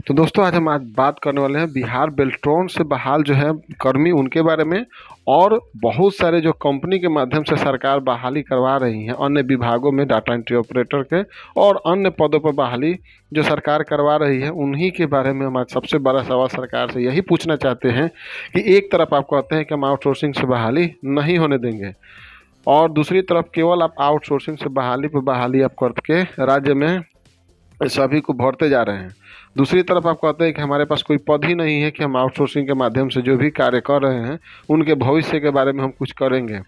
तो दोस्तों आज बात करने वाले हैं बिहार बेल्ट्रॉन से बहाल जो है कर्मी उनके बारे में। और बहुत सारे जो कंपनी के माध्यम से सरकार बहाली करवा रही है अन्य विभागों में डाटा एंट्री ऑपरेटर के और अन्य पदों पर बहाली जो सरकार करवा रही है उन्हीं के बारे में हम आज सबसे बड़ा सवाल सरकार से यही पूछना चाहते हैं कि एक तरफ आप कहते हैं कि हम आउटसोर्सिंग से बहाली नहीं होने देंगे और दूसरी तरफ केवल आप आउटसोर्सिंग से बहाली पर बहाली आप करके राज्य में सभी को भरते जा रहे हैं। दूसरी तरफ आप कहते हैं कि हमारे पास कोई पद ही नहीं है कि हम आउटसोर्सिंग के माध्यम से जो भी कार्य कर रहे हैं उनके भविष्य के बारे में हम कुछ करेंगे।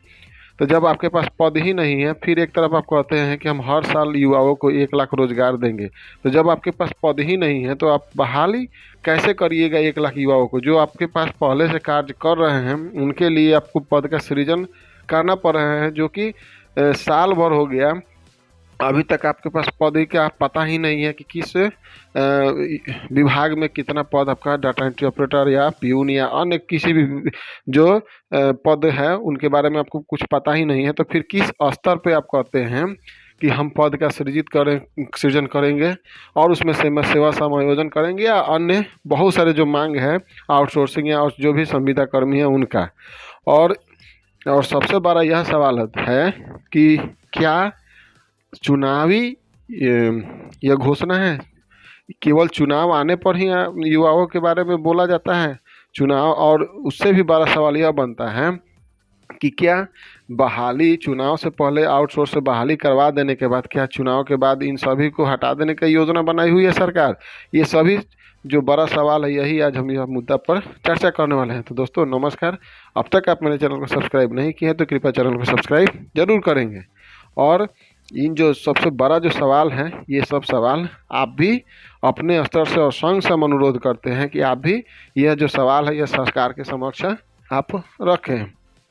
तो जब आपके पास पद ही नहीं है, फिर एक तरफ आप कहते हैं कि हम हर साल युवाओं को 1 लाख रोजगार देंगे। तो जब आपके पास पद ही नहीं है तो आप बहाली कैसे करिएगा 1 लाख युवाओं को? जो आपके पास पहले से कार्य कर रहे हैं उनके लिए आपको पद का सृजन करना पड़ रहा है, जो कि साल भर हो गया अभी तक आपके पास पद ही का पता ही नहीं है कि किस विभाग में कितना पद आपका डाटा एंट्री ऑपरेटर या प्यून या अन्य किसी भी जो पद है उनके बारे में आपको कुछ पता ही नहीं है। तो फिर किस स्तर पे आप कहते हैं कि हम पद का सृजन करेंगे और उसमें सेवा समायोजन करेंगे या अन्य बहुत सारे जो मांग है आउटसोर्सिंग या जो भी संविदा कर्मी है उनका। और सबसे बड़ा यह सवाल है कि क्या चुनावी यह घोषणा है, केवल चुनाव आने पर ही युवाओं के बारे में बोला जाता है चुनाव? और उससे भी बड़ा सवाल यह बनता है कि क्या बहाली चुनाव से पहले आउटसोर्स से बहाली करवा देने के बाद क्या चुनाव के बाद इन सभी को हटा देने की योजना बनाई हुई है सरकार? ये सभी जो बड़ा सवाल है यही आज हम यह मुद्दा पर चर्चा करने वाले हैं। तो दोस्तों नमस्कार, अब तक आप मेरे चैनल को सब्सक्राइब नहीं किए हैं तो कृपया चैनल को सब्सक्राइब जरूर करेंगे। और इन जो सबसे बड़ा जो सवाल है ये सब सवाल आप भी अपने स्तर से और संघ से हम अनुरोध करते हैं कि आप भी यह जो सवाल है यह सरकार के समक्ष आप रखें।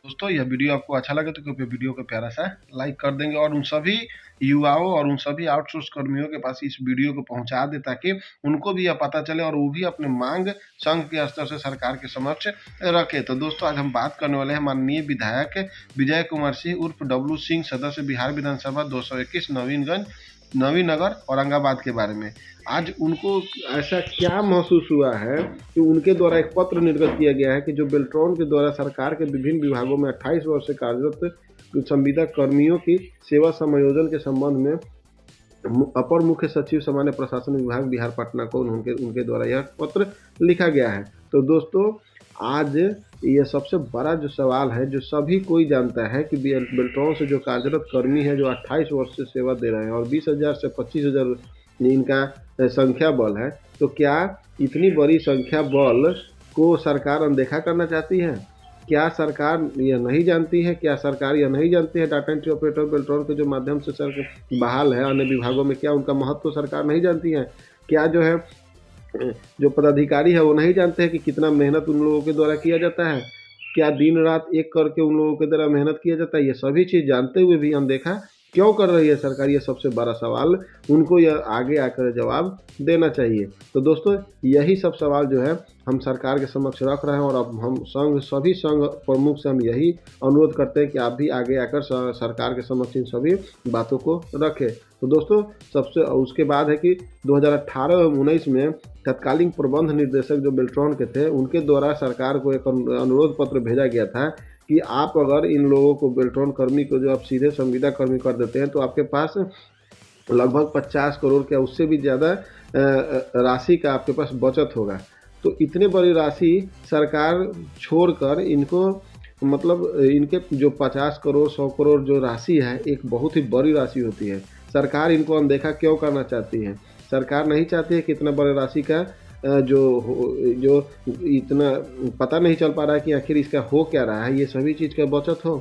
दोस्तों यह वीडियो आपको अच्छा लगे तो कृपया वीडियो को प्यारा सा लाइक कर देंगे और उन सभी युवाओं और उन सभी आउटसोर्स कर्मियों के पास इस वीडियो को पहुंचा दे ताकि उनको भी यह पता चले और वो भी अपने मांग संघ के स्तर से सरकार के समक्ष रखे। तो दोस्तों आज हम बात करने वाले हैं माननीय विधायक विजय कुमार सिंह उर्फ डब्लू सिंह, सदस्य बिहार विधानसभा 221 नवीनगर औरंगाबाद के बारे में। आज उनको ऐसा क्या महसूस हुआ है कि उनके द्वारा एक पत्र निर्गत किया गया है कि जो बेल्ट्रॉन के द्वारा सरकार के विभिन्न विभागों में 28 वर्ष से कार्यरत संविदा कर्मियों की सेवा समायोजन के संबंध में अपर मुख्य सचिव सामान्य प्रशासन विभाग बिहार पटना को उनके द्वारा यह पत्र लिखा गया है। तो दोस्तों आज ये सबसे बड़ा जो सवाल है जो सभी कोई जानता है कि बेल्ट्रॉन से जो कार्यरत कर्मी है जो 28 वर्ष से सेवा दे रहे हैं और 20,000 से 25,000 इनका संख्या बल है, तो क्या इतनी बड़ी संख्या बल को सरकार अनदेखा करना चाहती है? क्या सरकार यह नहीं जानती है? क्या सरकार यह नहीं जानती है डाटा एंट्री ऑपरेटर बेल्ट्रॉन के जो माध्यम से सर बहाल है अन्य विभागों में, क्या उनका महत्व सरकार नहीं जानती है? क्या जो है जो पदाधिकारी है वो नहीं जानते हैं कि कितना मेहनत उन लोगों के द्वारा किया जाता है? क्या दिन रात एक करके उन लोगों के द्वारा मेहनत किया जाता है? ये सभी चीज़ जानते हुए भी अनदेखा क्यों कर रही है सरकार? ये सबसे बड़ा सवाल उनको यह आगे आकर जवाब देना चाहिए। तो दोस्तों यही सब सवाल जो है हम सरकार के समक्ष रख रहे हैं और अब हम सभी संघ प्रमुख से हम यही अनुरोध करते हैं कि आप भी आगे आकर सरकार के समक्ष इन सभी बातों को रखें। तो दोस्तों सबसे उसके बाद है कि 2018-19 में तत्कालीन प्रबंध निर्देशक जो बेल्ट्रॉन के थे उनके द्वारा सरकार को एक अनुरोध पत्र भेजा गया था कि आप अगर इन लोगों को बेल्ट्रॉन कर्मी को जो आप सीधे संविदा कर्मी कर देते हैं तो आपके पास लगभग 50 करोड़ या उससे भी ज़्यादा राशि का आपके पास बचत होगा। तो इतने बड़ी राशि सरकार छोड़कर इनको मतलब इनके जो 50 करोड़ 100 करोड़ जो राशि है एक बहुत ही बड़ी राशि होती है। सरकार इनको अनदेखा क्यों करना चाहती है? सरकार नहीं चाहती है कि इतना बड़े राशि का जो इतना पता नहीं चल पा रहा है कि आखिर इसका हो क्या रहा है, ये सभी चीज़ का बचत हो।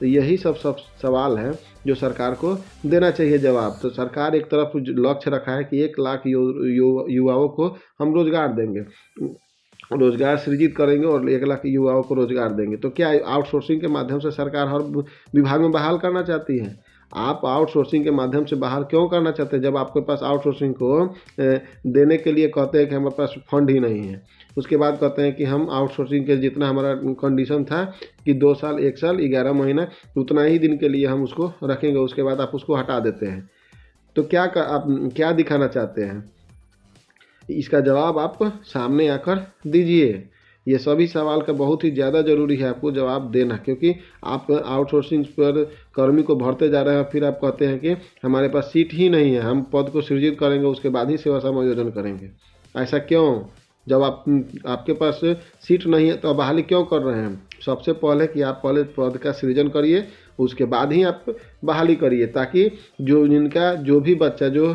तो यही सब सवाल है जो सरकार को देना चाहिए जवाब। तो सरकार एक तरफ लक्ष्य रखा है कि 1 लाख युवाओं को हम रोजगार देंगे, रोजगार सृजित करेंगे और 1 लाख युवाओं को रोजगार देंगे। तो क्या आउटसोर्सिंग के माध्यम से सरकार हर विभाग में बहाल करना चाहती है? आप आउटसोर्सिंग के माध्यम से बाहर क्यों करना चाहते हैं जब आपके पास आउटसोर्सिंग को देने के लिए कहते हैं कि हमारे पास फंड ही नहीं है? उसके बाद कहते हैं कि हम आउटसोर्सिंग के जितना हमारा कंडीशन था कि 2 साल 1 साल 11 महीना उतना ही दिन के लिए हम उसको रखेंगे, उसके बाद आप उसको हटा देते हैं। तो आप क्या दिखाना चाहते हैं? इसका जवाब आप सामने आकर दीजिए। ये सभी सवाल का बहुत ही ज़्यादा ज़रूरी है आपको जवाब देना, क्योंकि आप आउटसोर्सिंग पर कर्मी को भरते जा रहे हैं, फिर आप कहते हैं कि हमारे पास सीट ही नहीं है, हम पद को सृजित करेंगे उसके बाद ही सेवा समायोजन करेंगे। ऐसा क्यों? जब आपके पास सीट नहीं है तो आप बहाली क्यों कर रहे हैं? सबसे पहले कि आप पहले पद का सृजन करिए, उसके बाद ही आप बहाली करिए, ताकि जो भी बच्चा जो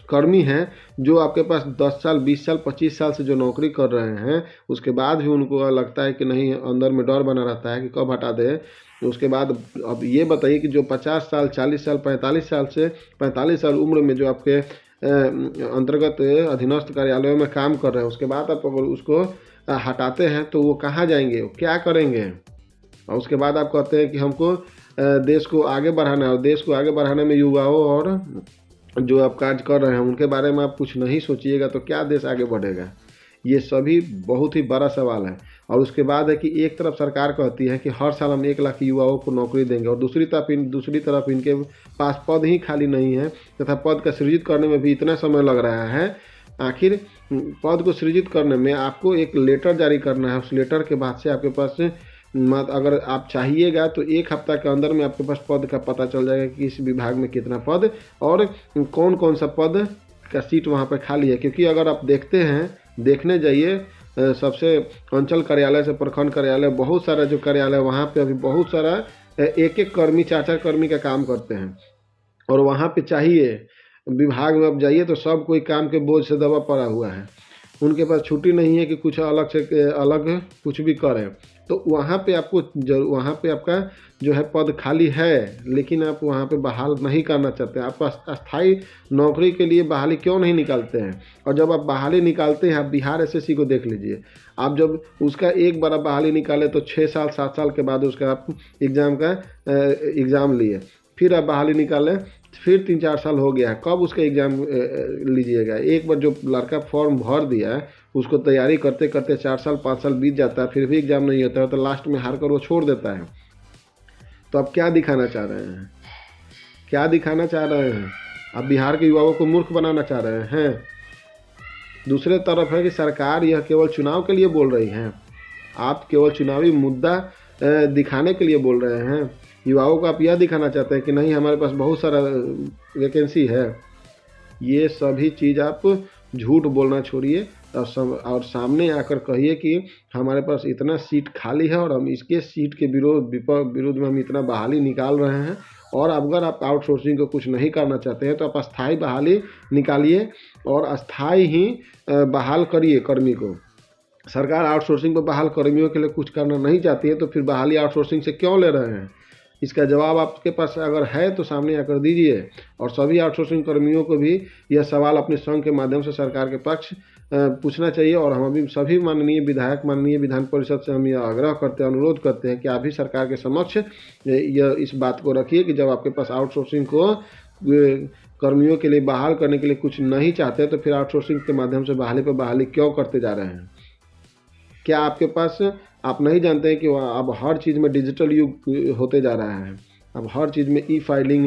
कर्मी हैं जो आपके पास 10 साल 20 साल 25 साल से जो नौकरी कर रहे हैं, उसके बाद भी उनको लगता है कि नहीं, अंदर में डर बना रहता है कि कब हटा दें। उसके बाद अब ये बताइए कि जो 50 साल 40 साल 45 साल उम्र में जो आपके अंतर्गत अधीनस्थ कार्यालयों में काम कर रहे हैं, उसके बाद आप अगर उसको हटाते हैं तो वो कहाँ जाएंगे, वो क्या करेंगे? और उसके बाद आप कहते हैं कि हमको देश को आगे बढ़ाना है, और देश को आगे बढ़ाने में युवाओं और जो आप कार्य कर रहे हैं उनके बारे में आप कुछ नहीं सोचिएगा तो क्या देश आगे बढ़ेगा? ये सभी बहुत ही बड़ा सवाल है। और उसके बाद है कि एक तरफ सरकार कहती है कि हर साल हम 1 लाख युवाओं को नौकरी देंगे, और दूसरी तरफ इनके पास पद ही खाली नहीं है, तथा पद का सृजित करने में भी इतना समय लग रहा है। आखिर पद को सृजित करने में आपको एक लेटर जारी करना है, उस लेटर के बाद से आपके पास अगर आप चाहिएगा तो 1 हफ्ता के अंदर में आपके पास पद का पता चल जाएगा कि इस विभाग में कितना पद और कौन कौन सा पद का सीट वहाँ पर खाली है। क्योंकि अगर आप देखने जाइए सबसे अंचल कार्यालय से प्रखंड कार्यालय, बहुत सारा जो कार्यालय वहाँ पे अभी बहुत सारा एक कर्मी 4 कर्मी का काम करते हैं, और वहाँ पे चाहिए विभाग में आप जाइए तो सब कोई काम के बोझ से दबा पड़ा हुआ है, उनके पास छुट्टी नहीं है कि कुछ अलग कुछ भी करें। तो वहाँ पे आपका जो है पद खाली है, लेकिन आप वहाँ पे बहाल नहीं करना चाहते हैं। आप अस्थाई नौकरी के लिए बहाली क्यों नहीं निकालते हैं? और जब आप बहाली निकालते हैं, आप बिहार एसएससी को देख लीजिए, आप जब उसका एक बार बहाली निकाले तो 6 साल 7 साल के बाद उसका आप एग्ज़ाम लिए, फिर आप बहाली निकालें, फिर 3-4 साल हो गया है, कब उसका एग्ज़ाम लीजिएगा? एक बार जो लड़का फॉर्म भर दिया है उसको तैयारी करते करते 4 साल 5 साल बीत जाता है, फिर भी एग्ज़ाम नहीं होता है, तो लास्ट में हार कर वो छोड़ देता है। तो आप क्या दिखाना चाह रहे हैं? क्या दिखाना चाह रहे हैं? आप बिहार के युवाओं को मूर्ख बनाना चाह रहे हैं। दूसरे तरफ है कि सरकार यह केवल चुनाव के लिए बोल रही है, आप केवल चुनावी मुद्दा दिखाने के लिए बोल रहे हैं। युवाओं को आप यह दिखाना चाहते हैं कि नहीं, हमारे पास बहुत सारा वैकेंसी है। ये सभी चीज़ आप झूठ बोलना छोड़िए और सामने आकर कहिए कि हमारे पास इतना सीट खाली है और हम इसके सीट के विरुद्ध में हम इतना बहाली निकाल रहे हैं। और अगर आप आउटसोर्सिंग को कुछ नहीं करना चाहते हैं तो आप अस्थाई बहाली निकालिए और अस्थाई ही बहाल करिए कर्मी को। सरकार आउटसोर्सिंग पर बहाल कर्मियों के लिए कुछ करना नहीं चाहती है, तो फिर बहाली आउटसोर्सिंग से क्यों ले रहे हैं? इसका जवाब आपके पास अगर है तो सामने आकर दीजिए। और सभी आउटसोर्सिंग कर्मियों को भी यह सवाल अपने संघ के माध्यम से सरकार के पक्ष पूछना चाहिए। और हम अभी सभी माननीय विधायक, माननीय विधान परिषद से हम यह आग्रह करते हैं, अनुरोध करते हैं कि आप भी सरकार के समक्ष यह इस बात को रखिए कि जब आपके पास आउटसोर्सिंग को कर्मियों के लिए बहाल करने के लिए कुछ नहीं चाहते तो फिर आउटसोर्सिंग के माध्यम से बहाली पर बहाली क्यों करते जा रहे हैं? क्या आपके पास आप नहीं जानते हैं कि अब हर चीज़ में डिजिटल युग होते जा रहा है। अब हर चीज़ में ई-फाइलिंग,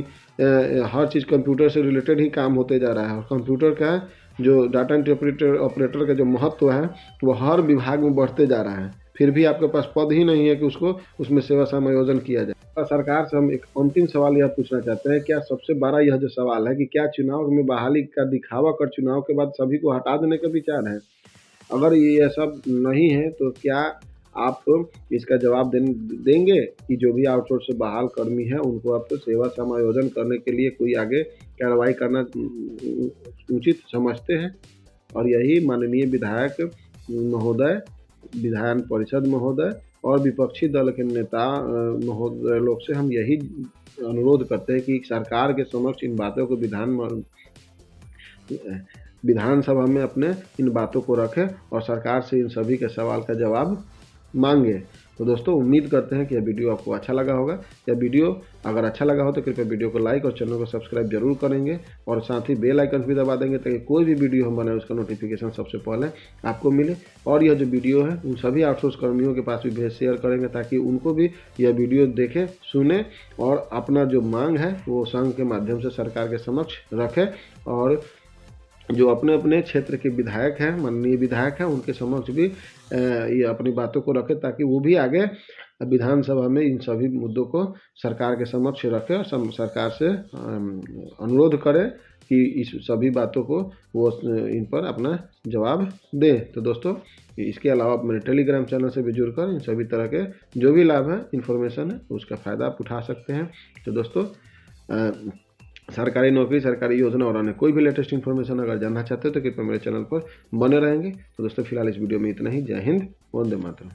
हर चीज़ कंप्यूटर से रिलेटेड ही काम होते जा रहा है। और कंप्यूटर का जो डाटा एंट्री ऑपरेटर का जो महत्व है वो हर विभाग में बढ़ते जा रहा है, फिर भी आपके पास पद ही नहीं है कि उसमें सेवा समायोजन किया जाए। सरकार से हम एक अंतिम सवाल यह पूछना चाहते हैं, क्या सबसे बड़ा यह जो सवाल है कि क्या चुनाव में बहाली का दिखावा कर चुनाव के बाद सभी को हटा देने का विचार है? अगर ये सब नहीं है तो क्या आप इसका जवाब देंगे कि जो भी आउटसोर्स से बहाल कर्मी है उनको आप तो सेवा समायोजन करने के लिए कोई आगे कार्रवाई करना उचित समझते हैं? और यही माननीय विधायक महोदय, विधान परिषद महोदय और विपक्षी दल के नेता महोदय लोग से हम यही अनुरोध करते हैं कि सरकार के समक्ष इन बातों को विधानसभा में अपने इन बातों को रखें और सरकार से इन सभी के सवाल का जवाब मांगे। तो दोस्तों उम्मीद करते हैं कि यह वीडियो आपको अच्छा लगा होगा। यह वीडियो अगर अच्छा लगा हो तो कृपया वीडियो को लाइक और चैनल को सब्सक्राइब जरूर करेंगे और साथ ही बेल आइकन भी दबा देंगे ताकि कोई भी वीडियो हम बनाए उसका नोटिफिकेशन सबसे पहले आपको मिले। और यह जो वीडियो है उन सभी आउटसोर्स कर्मियों के पास भी शेयर करेंगे ताकि उनको भी यह वीडियो देखें, सुने और अपना जो मांग है वो संघ के माध्यम से सरकार के समक्ष रखें और जो अपने अपने क्षेत्र के विधायक हैं, माननीय विधायक हैं, उनके समक्ष भी ये अपनी बातों को रखें ताकि वो भी आगे विधानसभा में इन सभी मुद्दों को सरकार के समक्ष रखें और सरकार से अनुरोध करें कि इस सभी बातों को वो इन पर अपना जवाब दें। तो दोस्तों इसके अलावा आप मेरे टेलीग्राम चैनल से भी जुड़कर इन सभी तरह के जो भी लाभ है, इन्फॉर्मेशन है, उसका फ़ायदा आप उठा सकते हैं। तो दोस्तों सरकारी नौकरी, सरकारी योजना और अन्य कोई भी लेटेस्ट इन्फॉर्मेशन अगर जानना चाहते हो तो कृपया मेरे चैनल पर बने रहेंगे। तो दोस्तों फिलहाल इस वीडियो में इतना ही। जय हिंद, वंदे मातरम।